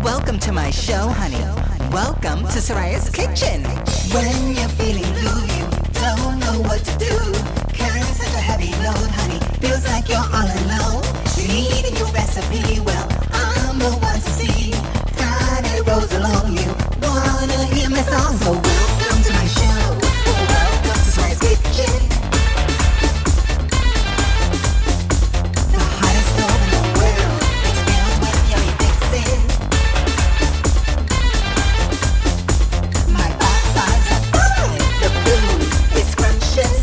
Welcome to my show, honey. Welcome to Soraya's kitchen. When you're feeling blue, you don't know what to do. Carrying such a heavy load, honey, feels like you're all alone. You need a new recipe, well, I'm the one to see. Friday rolls along, you wanna hear my song. So welcome to my show. Welcome to Soraya's kitchen. The hottest stove in the world. It's filled with yummy fixin'. My pop-pies are fine. The food is scrumptious.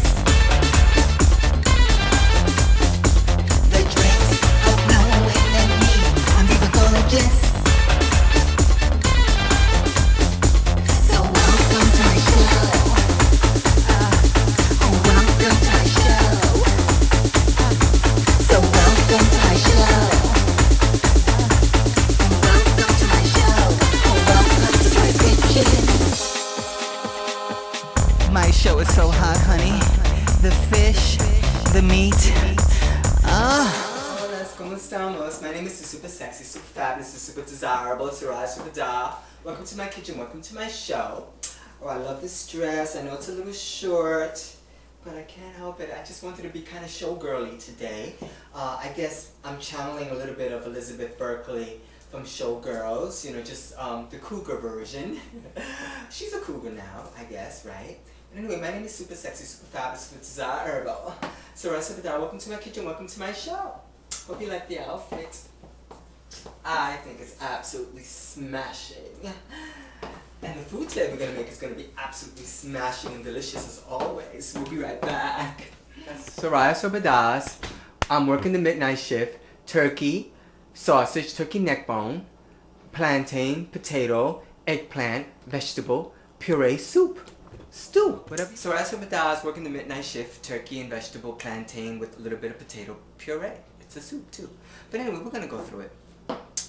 The drinks are flowing and me, I'm even gorgeous. So welcome to my show. Welcome to my show. So welcome to my show. Welcome to my show. Welcome to my kitchen. My show is so hot, honey. The fish, the meat. Hola, ¿cómo estamos? My name is the super sexy, super fabulous, the super desirable Soraya Super Da. Welcome to my kitchen, welcome to my show. Oh, I love this dress. I know it's a little short, but I can't help it. I just wanted to be kind of showgirly today. I guess I'm channeling a little bit of Elizabeth Berkley from Showgirls, you know, just the cougar version. She's a cougar now, I guess, right? But anyway, my name is super sexy, super fabulous, super desirable Soraya Super Da. Welcome to my kitchen, welcome to my show. Hope you like the outfit. I think it's absolutely smashing. And the food today we're going to make is going to be absolutely smashing and delicious as always. We'll be right back. Soraya Super Da's. I'm working the midnight shift. Turkey, sausage, turkey neck bone, plantain, potato, eggplant, vegetable, puree, soup, stew, whatever. Soraya Super Da's working the midnight shift. Turkey and vegetable, plantain with a little bit of potato puree. It's a soup too. But anyway, we're going to go through it.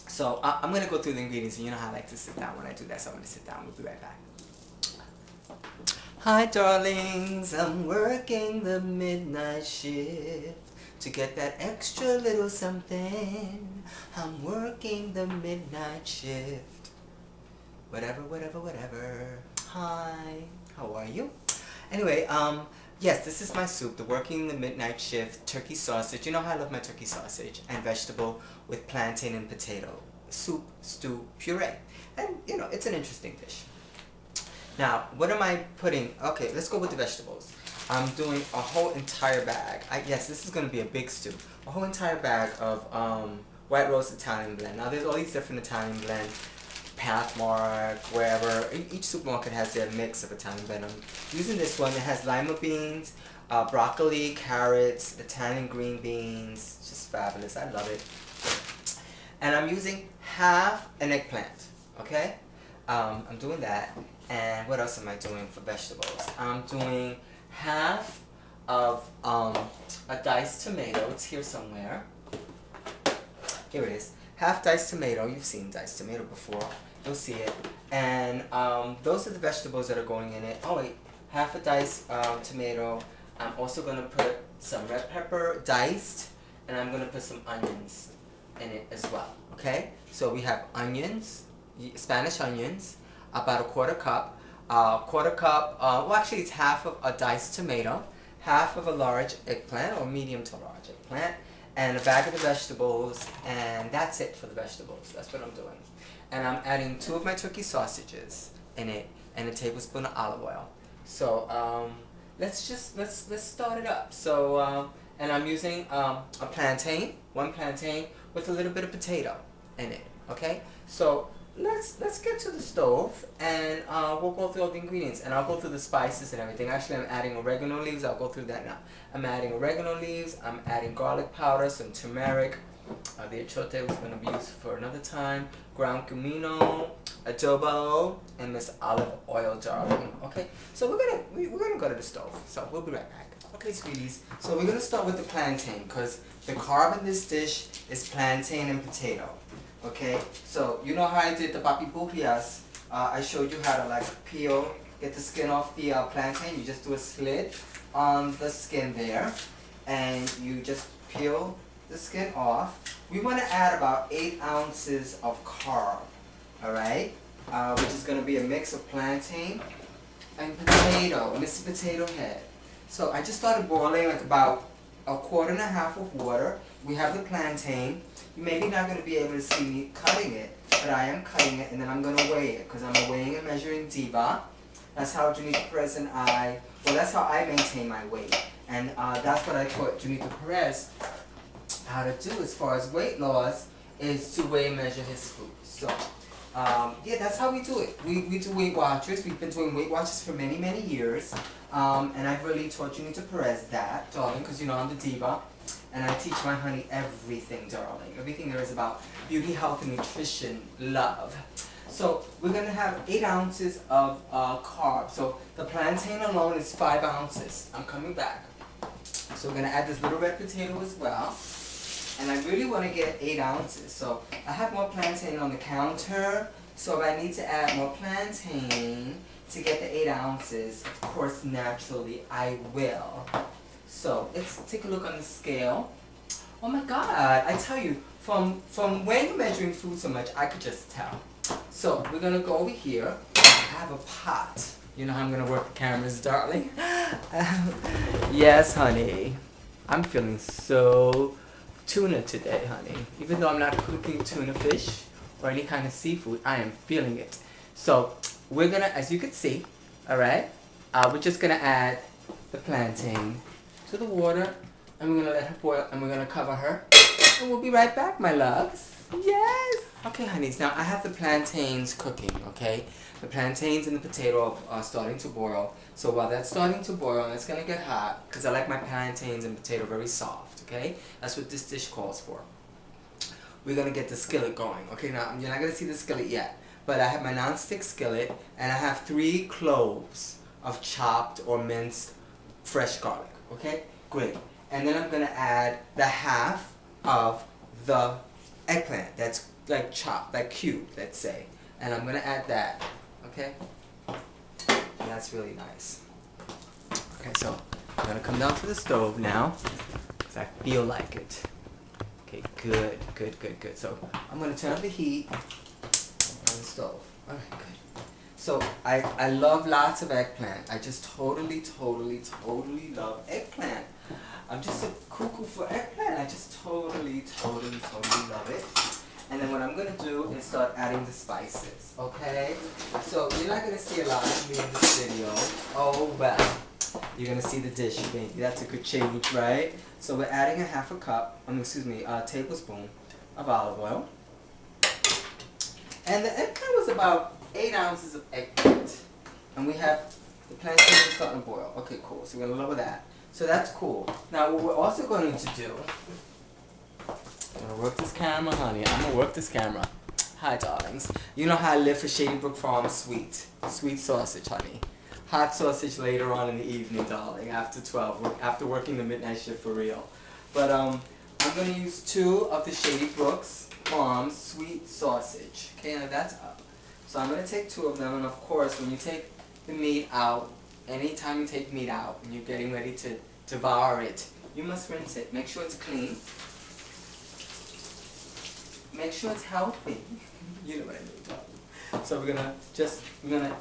So I'm going to go through the ingredients, and you know how I like to sit down when I do that, so I'm going to sit down. We'll be right back. Hi darlings, I'm working the midnight shift to get that extra little something. I'm working the midnight shift. Whatever, whatever, whatever. Hi, how are you? Anyway, yes, this is my soup, the working the midnight shift turkey sausage. You know how I love my turkey sausage and vegetable with plantain and potato. Soup, stew, puree. And, you know, it's an interesting dish. Now, what am I putting? Okay, let's go with the vegetables. I'm doing a whole entire bag. Yes, this is going to be a big stew. A whole entire bag of white rose Italian blend. Now, there's all these different Italian blends. Pathmark, wherever. Each supermarket has their mix of Italian blend. I'm using this one. It has lima beans, broccoli, carrots, Italian green beans. It's just fabulous. I love it. And I'm using half an eggplant. Okay? I'm doing that. And what else am I doing for vegetables? I'm doing half of a diced tomato. It's here somewhere. Here it is. Half diced tomato. You've seen diced tomato before. You'll see it. And those are the vegetables that are going in it. Oh wait, half a diced tomato. I'm also going to put some red pepper diced, and I'm going to put some onions in it as well. Okay? So we have onions, Spanish onions, about a quarter cup. Well actually it's half of a diced tomato, half of a large eggplant or medium to large eggplant, and a bag of the vegetables, and that's it for the vegetables. That's what I'm doing. And I'm adding 2 of my turkey sausages in it, and a tablespoon of olive oil. So let's start it up. So and I'm using a plantain, 1 plantain with a little bit of potato in it. Okay, so let's get to the stove, and we'll go through all the ingredients, and I'll go through the spices and everything. Actually, I'm adding oregano leaves. I'll go through that now. I'm adding oregano leaves. I'm adding garlic powder, some turmeric. The achote was going to be used for another time. Ground comino, adobo, and this olive oil, darling. Okay, so we're gonna go to the stove. So we'll be right back. Okay, sweeties. So we're gonna start with the plantain, because the carb in this dish is plantain and potato. Okay, so you know how I did the papi burrias. I showed you how to like peel, get the skin off the plantain. You just do a slit on the skin there, and you just peel the skin off. We want to add about 8 ounces of carb Alright? Which is going to be a mix of plantain and potato, Mr. Potato Head. So I just started boiling like about a quart and a half of water. We have the plantain. You maybe not going to be able to see me cutting it, but I am cutting it, and then I'm going to weigh it because I'm a weighing and measuring diva. That's how Janita Perez and that's how I maintain my weight. And that's what I taught Janita Perez how to do as far as weight loss, is to weigh and measure his food. So, yeah, that's how we do it. We do Weight Watchers. We've been doing Weight Watchers for many, many years. And I've really taught Janita Perez that, darling, because you know I'm the diva. And I teach my honey everything, darling. Everything there is about beauty, health, and nutrition, love. So we're going to have 8 ounces of carbs. So the plantain alone is 5 ounces. I'm coming back. So we're going to add this little red potato as well. And I really want to get 8 ounces. So I have more plantain on the counter. So if I need to add more plantain to get the 8 ounces, of course, naturally, I will. So let's take a look on the scale. Oh my God, I tell you, from weighing and measuring food so much, I could just tell. So we're gonna go over here. I have a pot. You know how I'm gonna work the cameras, darling? Yes, honey. I'm feeling so tuna today, honey. Even though I'm not cooking tuna fish or any kind of seafood, I am feeling it. So we're gonna, as you can see, all right, we're just gonna add the plantain to the water, and we're gonna let her boil, and we're gonna cover her, and we'll be right back, my loves. Yes. Okay, honeys. Now I have the plantains cooking. Okay, the plantains and the potato are starting to boil. So while that's starting to boil, and it's gonna get hot, because I like my plantains and potato very soft. Okay, that's what this dish calls for. We're gonna get the skillet going. Okay, now you're not gonna see the skillet yet, but I have my non-stick skillet, and I have 3 cloves of chopped or minced fresh garlic. Okay, great. And then I'm gonna add the half of the eggplant that's like chopped, like cubed, let's say. And I'm gonna add that. Okay? And that's really nice. Okay, so I'm gonna come down to the stove now, because I feel like it. Okay, good, good, good, good. So I'm gonna turn up the heat on the stove. Alright, good. So I love lots of eggplant. I just totally love eggplant. I'm just a cuckoo for eggplant. I just totally love it. And then what I'm going to do is start adding the spices, okay? So you're not going to see a lot of me in this video. Oh, well. You're going to see the dish, baby. That's a good change, right? So we're adding a tablespoon of olive oil. And the eggplant was about 8 ounces of eggplant. And we have the plantain starting to boil. Okay, cool. So we're going to lower that. So that's cool. Now what we're also going to do, I'm going to work this camera, honey. I'm going to work this camera. Hi, darlings. You know how I live for Shady Brook Farm sweet sausage, honey. Hot sausage later on in the evening, darling, after 12, after working the midnight shift for real. But I'm going to use 2 of the Shady Brooks Farm sweet sausage. Okay, now that's up. So I'm going to take 2 of them, and of course, when you take the meat out, anytime you take meat out and you're getting ready to devour it, you must rinse it. Make sure it's clean. Make sure it's healthy. You know what I mean, darling. So we're gonna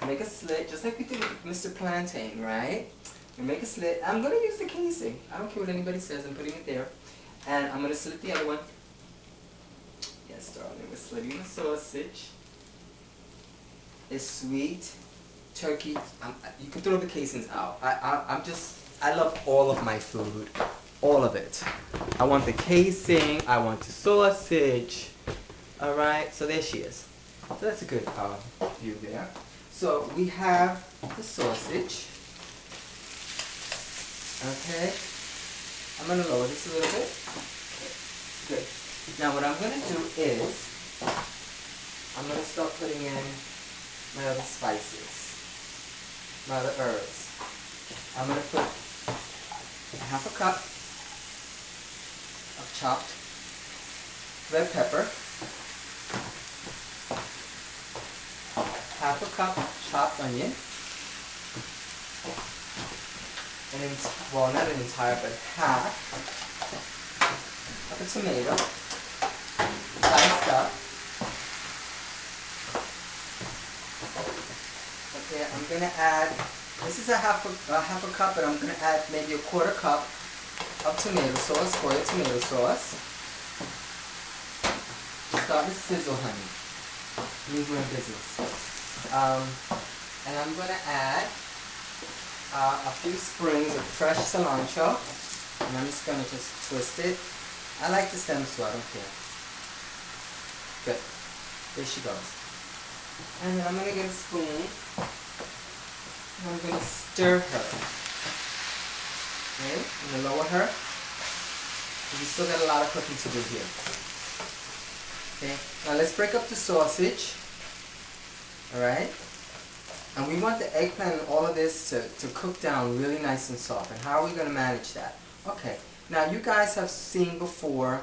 make a slit, just like we did with Mr. Plantain, right? We make a slit. I'm gonna use the casing. I don't care what anybody says. I'm putting it there, and I'm gonna slit the other one. Yes, darling. We're slitting the sausage. It's sweet. Turkey, you can throw the casings out. I love all of my food, all of it. I want the casing, I want the sausage. Alright, so there she is. So that's a good view there. So we have the sausage. Okay, I'm going to lower this a little bit. Okay. Good. Now what I'm going to do is, I'm going to start putting in my other spices. My other herbs. I'm going to put half a cup of chopped red pepper, half a cup chopped onion, well, not an entire, but half of a tomato, diced up, gonna add, this is a half a cup, but I'm gonna add maybe a quarter cup of tomato sauce, Goya tomato sauce. Start to sizzle, honey. Means we're in business. And I'm gonna add a few sprigs of fresh cilantro, and I'm just gonna just twist it. I like the stems, so I don't care. Good. There she goes. And then I'm gonna get a spoon. And I'm gonna stir her. Okay? I'm gonna lower her. We still got a lot of cooking to do here. Okay? Now let's break up the sausage. Alright? And we want the eggplant and all of this to cook down really nice and soft. And how are we gonna manage that? Okay. Now you guys have seen before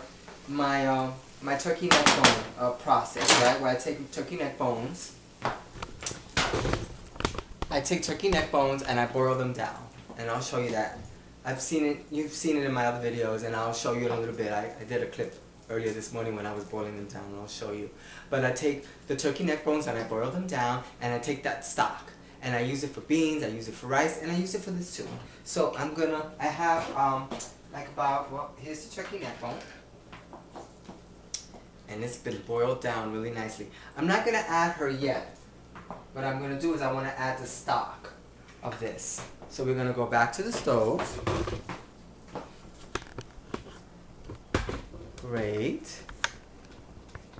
my my turkey neck bone process, right? Where I take turkey neck bones. I take turkey neck bones and I boil them down. And I'll show you that. I've seen it, you've seen it in my other videos, and I'll show you in a little bit. I did a clip earlier this morning when I was boiling them down, and I'll show you. But I take the turkey neck bones and I boil them down, and I take that stock. And I use it for beans, I use it for rice, and I use it for this too. So I have like about, well, here's the turkey neck bone. And it's been boiled down really nicely. I'm not gonna add her yet. What I'm gonna do is I wanna add the stock of this. So we're gonna go back to the stove. Great.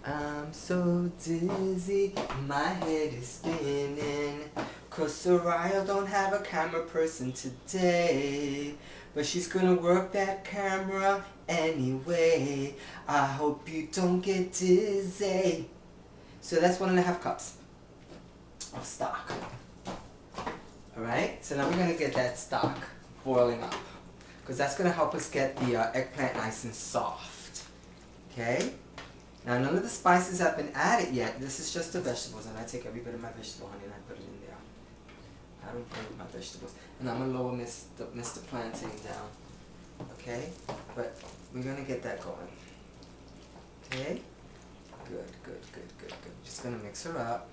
I'm so dizzy, my head is spinning. 'Cause Soraya don't have a camera person today. But she's gonna work that camera anyway. I hope you don't get dizzy. So that's 1.5 cups of stock. Alright, so now we're gonna get that stock boiling up. Because that's gonna help us get the eggplant nice and soft. Okay? Now none of the spices have been added yet. This is just the vegetables, and I take every bit of my vegetable honey and I put it in there. I don't play with my vegetables. And I'm gonna lower Mr. Plantain down. Okay? But we're gonna get that going. Okay? Good, good, good, good, good. Just gonna mix her up.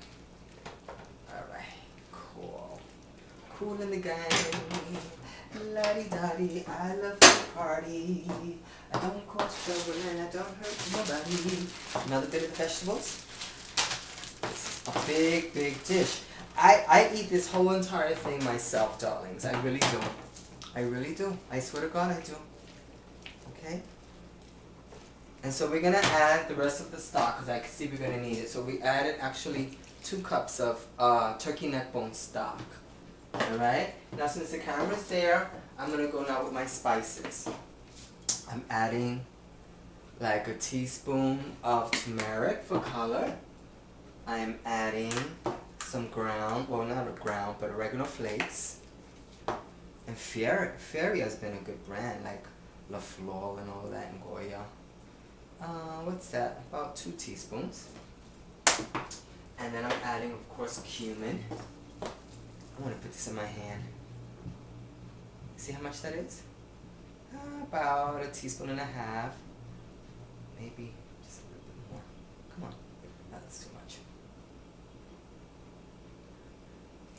Alright, cool. Cool in the gang. La-di-da-di, I love to party. I don't cause trouble and I don't hurt nobody. Another bit of the vegetables. This is a big, big dish. I eat this whole entire thing myself, darlings. I really do. I really do. I swear to God I do. Okay? And so we're going to add the rest of the stock because I can see we're going to need it. So we added actually 2 cups of turkey neck bone stock. Alright? Now since the camera's there, I'm going to go now with my spices. I'm adding like a teaspoon of turmeric for color. I'm adding some ground, well not a ground, but oregano flakes. And Fairy has been a good brand, like La Flor and all that in Goya. What's that? About 2 teaspoons. And then I'm adding, of course, cumin. I want to put this in my hand. See how much that is? About 1.5 teaspoons. Maybe just a little bit more. Come on. That's too much.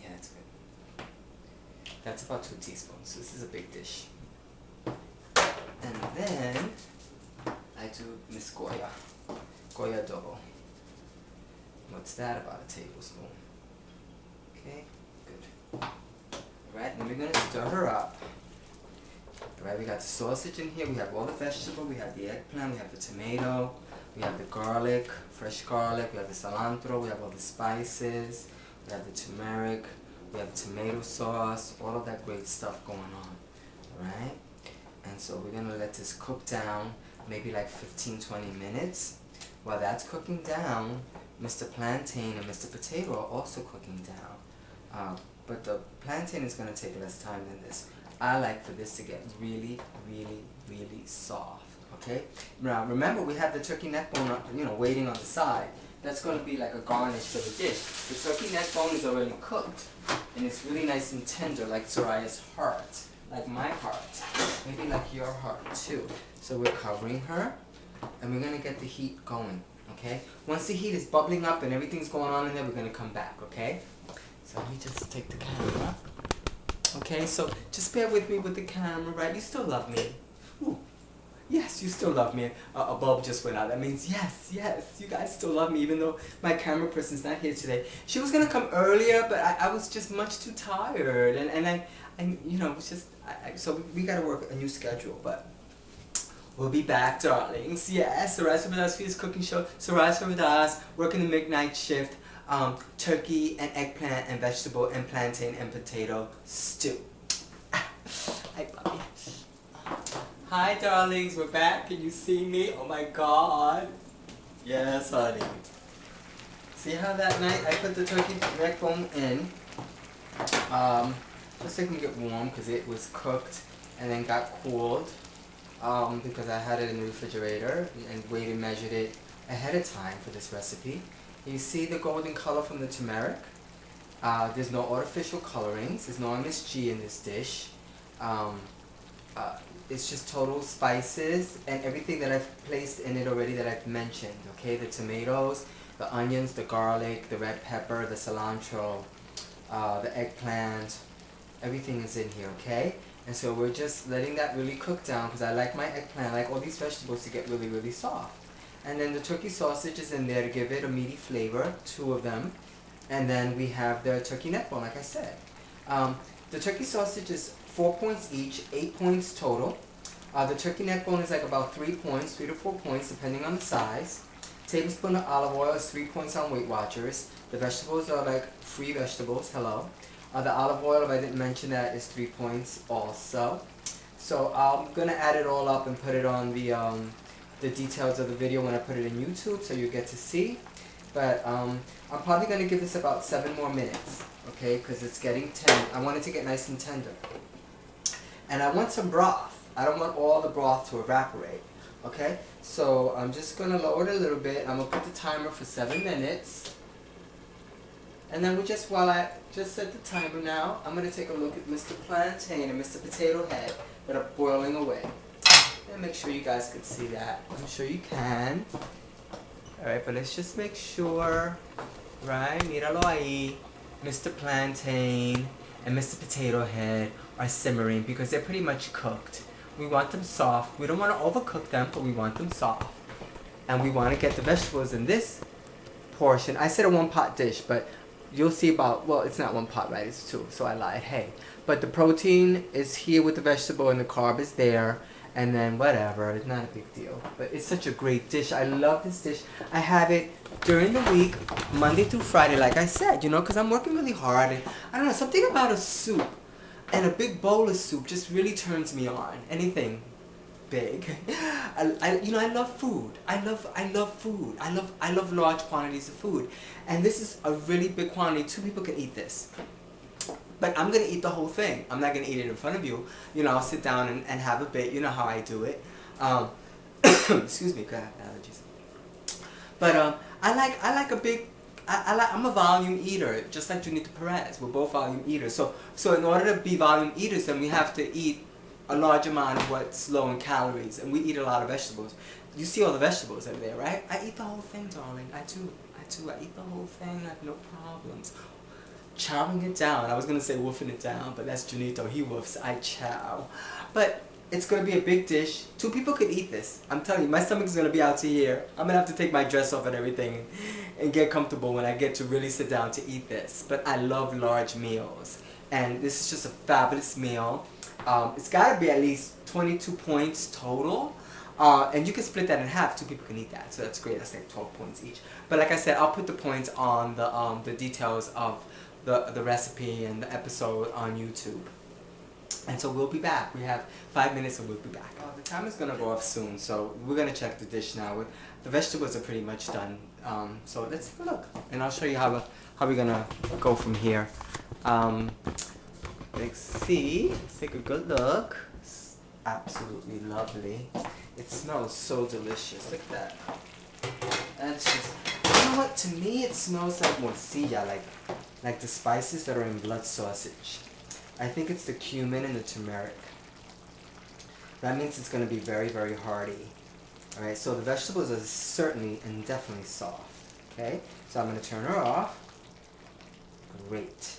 Yeah, that's good. That's about 2 teaspoons. This is a big dish. And then I do Miss Goya. Goya double. What's that? About 1 tablespoon. Okay, good. Alright, then we're going to stir her up. Alright, we got the sausage in here, we have all the vegetables, we have the eggplant, we have the tomato, we have the garlic, fresh garlic, we have the cilantro, we have all the spices, we have the turmeric, we have the tomato sauce, all of that great stuff going on. Alright? And so we're going to let this cook down maybe like 15-20 minutes. While that's cooking down, Mr. Plantain and Mr. Potato are also cooking down. But the plantain is going to take less time than this. I like for this to get really, really, really soft. Okay? Now remember, we have the turkey neck bone, waiting on the side. That's going to be like a garnish for the dish. The turkey neck bone is already cooked, and it's really nice and tender, like Soraya's heart, like my heart, maybe like your heart too. So we're covering her, and we're going to get the heat going. Okay? Once the heat is bubbling up and everything's going on in there, we're going to come back. Okay? So let me just take the camera. Okay, so just bear with me with the camera, right? You still love me. Ooh. Yes, you still love me. A bulb just went out. That means yes, you guys still love me, even though my camera person's not here today. She was gonna come earlier, but I was just much too tired, and I you know, it was just, so we gotta work a new schedule, but we'll be back, darlings. Yes, Soraya's with us for this cooking show. Soraya's with us, working the midnight shift. Turkey and eggplant and vegetable and plantain and potato stew. Hi, puppy. Hi, darlings. We're back. Can you see me? Oh my God. Yes, honey. See how that night I put the turkey neck bone in? Just so it can get warm because it was cooked and then got cooled. Because I had it in the refrigerator and weighed and measured it ahead of time for this recipe. You see the golden color from the turmeric? There's no artificial colorings. There's no MSG in this dish. It's just total spices and everything that I've placed in it already that I've mentioned. Okay, the tomatoes, the onions, the garlic, the red pepper, the cilantro, the eggplant. Everything is in here, okay? And so we're just letting that really cook down because I like my eggplant, I like all these vegetables to get really, really soft. And then the turkey sausage is in there to give it a meaty flavor, 2 of them. And then we have the turkey neck bone, like I said. The turkey sausage is 4 points each, 8 points total. The turkey neck bone is like about 3 points, 3 to 4 points, depending on the size. Tablespoon of olive oil is 3 points on Weight Watchers. The vegetables are like free vegetables, hello. The olive oil, if I didn't mention that, is 3 points also. So I'm gonna add it all up and put it on the details of the video when I put it in YouTube, so you get to see. But I'm probably going to give this about 7 more minutes, okay, because it's getting tender. I want it to get nice and tender. And I want some broth. I don't want all the broth to evaporate, okay? So I'm just going to lower it a little bit. I'm going to put the timer for 7 minutes. And then while I just set the timer now, I'm going to take a look at Mr. Plantain and Mr. Potato Head that are boiling away. And make sure you guys can see that. I'm sure you can. Alright, but let's just make sure, right? Míralo ahí. Mr. Plantain and Mr. Potato Head are simmering because they're pretty much cooked. We want them soft. We don't want to overcook them, but we want them soft. And we want to get the vegetables in this portion. I said a 1-pot dish, but you'll see about, well, it's not 1 pot, right? It's 2, so I lied. Hey. But the protein is here with the vegetable and the carb is there. And then whatever, it's not a big deal. But it's such a great dish. I love this dish. I have it during the week, Monday through Friday, like I said, you know, because I'm working really hard. And I don't know, something about a soup and a big bowl of soup just really turns me on. Anything big. I love food. I love food. I love large quantities of food. And this is a really big quantity. 2 people can eat this. But I'm going to eat the whole thing. I'm not going to eat it in front of you. You know, I'll sit down and have a bit. You know how I do it. Excuse me, because I have allergies. But I like a big, I'm a volume eater, just like Junita Perez. We're both volume eaters. So in order to be volume eaters, then we have to eat a large amount of what's low in calories. And we eat a lot of vegetables. You see all the vegetables over there, right? I eat the whole thing, darling. I do. I eat the whole thing. I have no problems. Chowing it down. I was going to say woofing it down, but that's Junito. He woofs. I chow. But it's going to be a big dish. 2 people could eat this. I'm telling you, my stomach is going to be out to here. I'm going to have to take my dress off and everything and get comfortable when I get to really sit down to eat this. But I love large meals. And this is just a fabulous meal. It's got to be at least 22 points total. And you can split that in half. 2 people can eat that. So that's great. That's like 12 points each. But like I said, I'll put the points on the details of the recipe and the episode on YouTube. And so we'll be back. We have 5 minutes and we'll be back. The time is going to go off soon, so we're going to check the dish now. The vegetables are pretty much done. So let's take a look. And I'll show you how we're going to go from here. Let's see. Let's take a good look. It's absolutely lovely. It smells so delicious. Look at that. That's just, you know what? To me, it smells like morcilla, like the spices that are in blood sausage. I think it's the cumin and the turmeric. That means it's going to be very, very hearty. Alright, so the vegetables are certainly and definitely soft. Okay, so I'm going to turn her off. Great.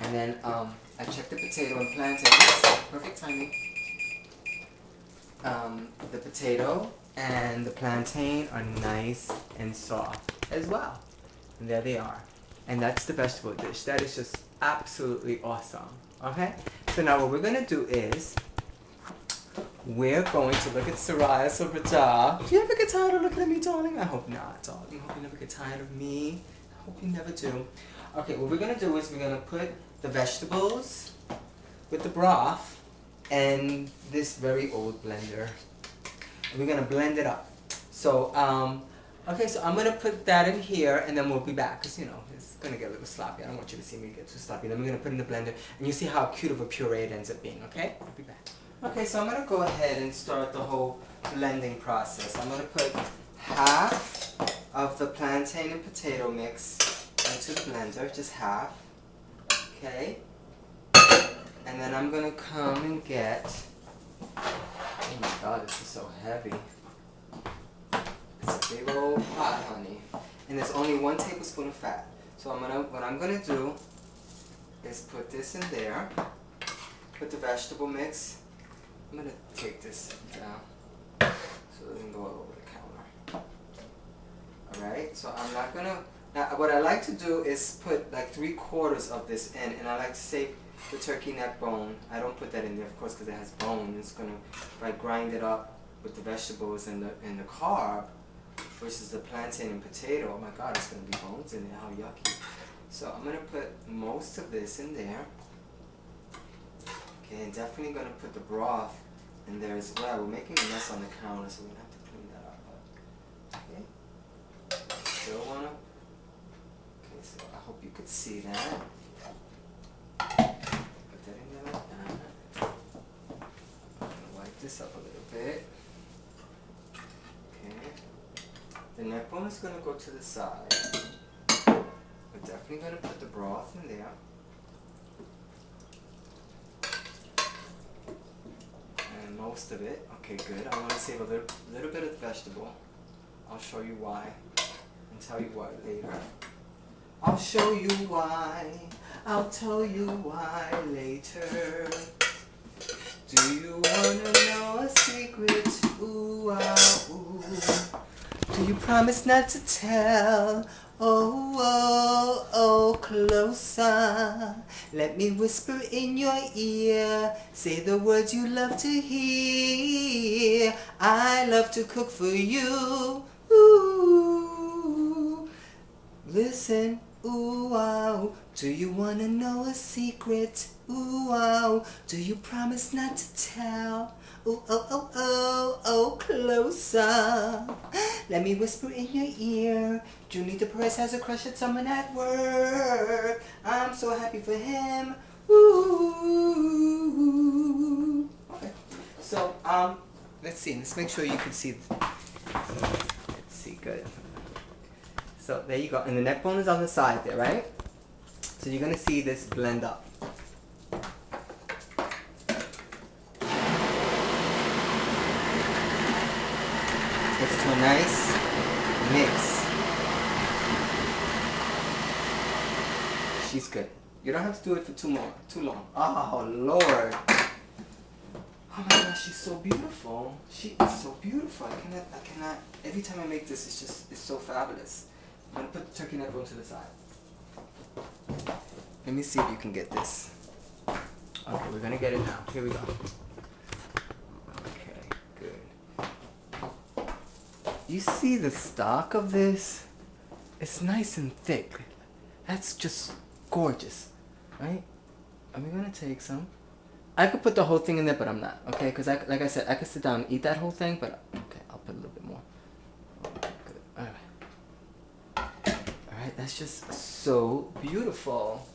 And then I checked the potato and plantain. Oops, perfect timing. The potato and the plantain are nice and soft as well. And there they are. And that's the vegetable dish. That is just absolutely awesome. Okay? So now what we're going to do is we're going to look at Soraya Sobraja. Do you ever get tired of looking at me, darling? I hope not, darling. I hope you never get tired of me. I hope you never do. Okay, what we're going to do is we're going to put the vegetables with the broth and this very old blender. And we're going to blend it up. So, okay, so I'm going to put that in here and then we'll be back. Because, you know, it's going to get a little sloppy. I don't want you to see me get too sloppy. Then we're going to put it in the blender and you see how cute of a puree it ends up being, okay? I'll be back. Okay, so I'm going to go ahead and start the whole blending process. I'm going to put half of the plantain and potato mix into the blender, just half. Okay. And then I'm going to come and get, oh my god, this is so heavy. It's a big old pot, honey. And there's only 1 tablespoon of fat. So what I'm going to do is put this in there, put the vegetable mix. I'm going to take this down so it doesn't go all over the counter. Alright, so I'm not going to, now what I like to do is put like 3/4 of this in, and I like to save the turkey neck bone. I don't put that in there, of course, because it has bone. It's going to, if I grind it up with the vegetables and the carb, which is the plantain and potato, oh my god, it's going to be bones in there, how yucky. So I'm going to put most of this in there. Okay, and definitely going to put the broth in there as well. We're making a mess on the counter, so we're going to have to clean that up. But, okay, still want to, okay, so I hope you could see that. Put that in there like that. I'm going to wipe this up a little bit. Okay, the neck bone is going to go to the side. We're definitely going to put the broth in there. And most of it. Okay, good. I want to save a little bit of the vegetable. I'll show you why and tell you why later. I'll show you why. I'll tell you why later. Do you wanna know a secret? Ooh, ah, ooh. Do you promise not to tell? Oh, oh, oh, closer. Let me whisper in your ear. Say the words you love to hear. I love to cook for you. Ooh. Listen, ooh, wow. Do you wanna know a secret? Ooh, wow. Do you promise not to tell? Ooh, oh, oh, oh, oh, closer. Let me whisper in your ear. Junita Perez has a crush at someone at work. I'm so happy for him. Ooh. Okay. So, let's see. Let's make sure you can see. Let's see. Good. So, there you go. And the neck bone is on the side there, right? So, you're going to see this blend up. It's to a nice mix. She's good. You don't have to do it for too long. Oh Lord. Oh my gosh, she's so beautiful. She is so beautiful. I cannot. Every time I make this, it's so fabulous. I'm gonna put the turkey neck bone to the side. Let me see if you can get this. Okay, we're gonna get it now. Here we go. Okay, good. You see the stock of this? It's nice and thick. That's just gorgeous, right? Are we gonna take some? I could put the whole thing in there, but I'm not, okay? Because like I said, I could sit down and eat that whole thing, but okay, I'll put a little bit more. Okay, good. All right, that's just so beautiful.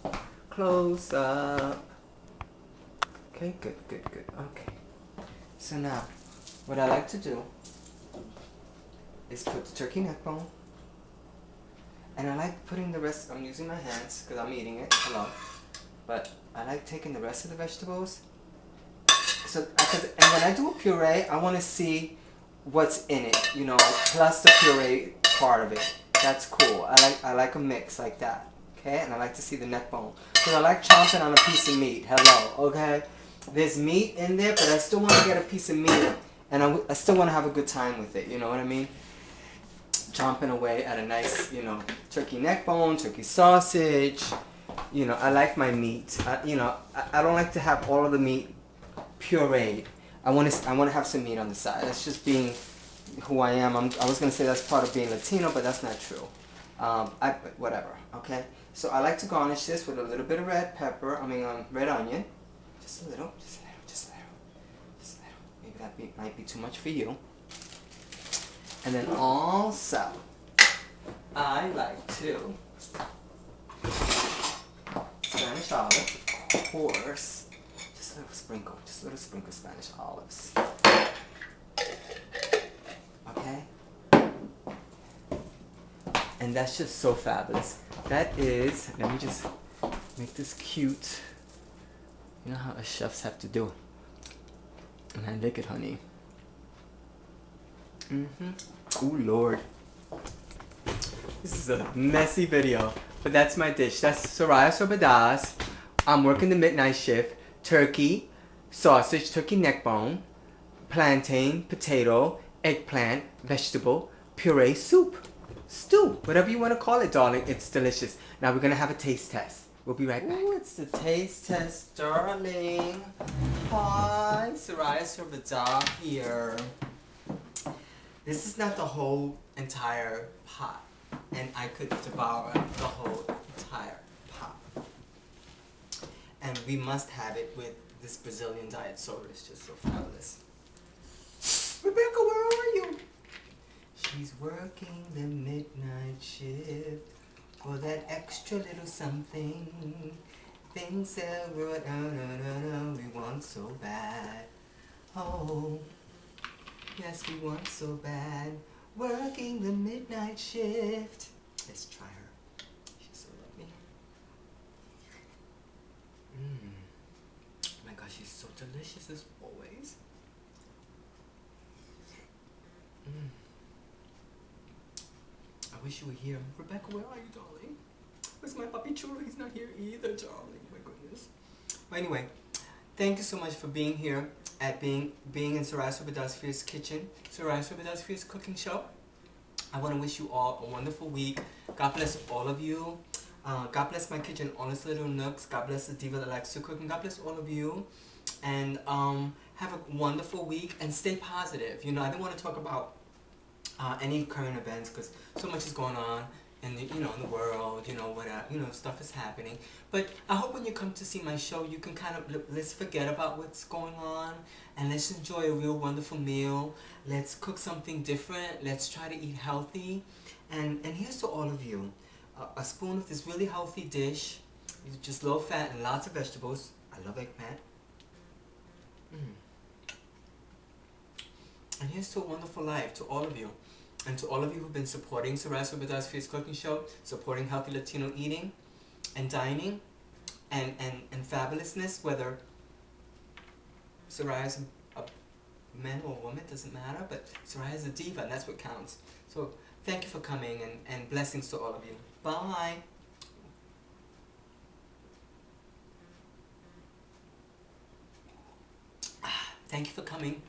Close up. Okay, good. Okay. So now, what I like to do is put the turkey neck bone. And I like putting the rest, I'm using my hands because I'm eating it, hello. But I like taking the rest of the vegetables. So, and when I do a puree, I want to see what's in it, you know, plus the puree part of it. That's cool. I like a mix like that, okay? And I like to see the neck bone. Because I like chomping on a piece of meat. Hello, okay? There's meat in there, but I still want to get a piece of meat. And I still want to have a good time with it, you know what I mean? Chomping away at a nice, you know, turkey neck bone, turkey sausage. You know, I like my meat. I don't like to have all of the meat pureed. I want to have some meat on the side. That's just being who I am. I was going to say that's part of being Latino, but that's not true. Whatever, okay? So I like to garnish this with a little bit of red onion. Just a little. Maybe that might be too much for you. And then also, I like to Spanish olives, of course. Just a little sprinkle Spanish olives. Okay? And that's just so fabulous. That is, let me just make this cute. You know how us chefs have to do. And I lick it, honey. Ooh, Lord. This is a messy video, but that's my dish. That's Soraya Sorbadas. I'm working the midnight shift. Turkey, sausage, turkey neck bone, plantain, potato, eggplant, vegetable, puree, soup, stew, whatever you want to call it, darling. It's delicious. Now we're going to have a taste test. We'll be right back. Ooh, it's the taste test, darling. Hi, Soraya Sorbadas here. This is not the whole entire pot, and I could devour the whole entire pot. And we must have it with this Brazilian diet soda. It's just so fabulous. Rebecca, where are you? She's working the midnight shift for that extra little something. Things that we want so bad. Oh. Yes, we want so bad, working the midnight shift. Let's try her. She's so lovely. Oh my gosh, she's so delicious as always. I wish you were here. Rebecca, where are you, darling? Where's my puppy chulo? He's not here either, darling. My goodness. But anyway, thank you so much for being here at being in Soraya Sorbadas Fierce Kitchen, Soraya Sorbadas Fierce Cooking Show. I want to wish you all a wonderful week. God bless all of you. God bless my kitchen, all its little nooks. God bless the diva that likes to cook. And God bless all of you. And have a wonderful week and stay positive. You know, I didn't want to talk about any current events because so much is going on in the, in the world, stuff is happening. But I hope when you come to see my show, you can kind of, let's forget about what's going on and let's enjoy a real wonderful meal. Let's cook something different. Let's try to eat healthy. And here's to all of you. A spoon of this really healthy dish, just low fat and lots of vegetables. I love eggplant. And here's to a wonderful life to all of you. And to all of you who've been supporting Soraya Sorbadas Fierce Cooking Show, supporting healthy Latino eating and dining and fabulousness, whether Soraya's a man or a woman, doesn't matter, but Soraya's a diva and that's what counts. So thank you for coming and blessings to all of you. Bye. Thank you for coming.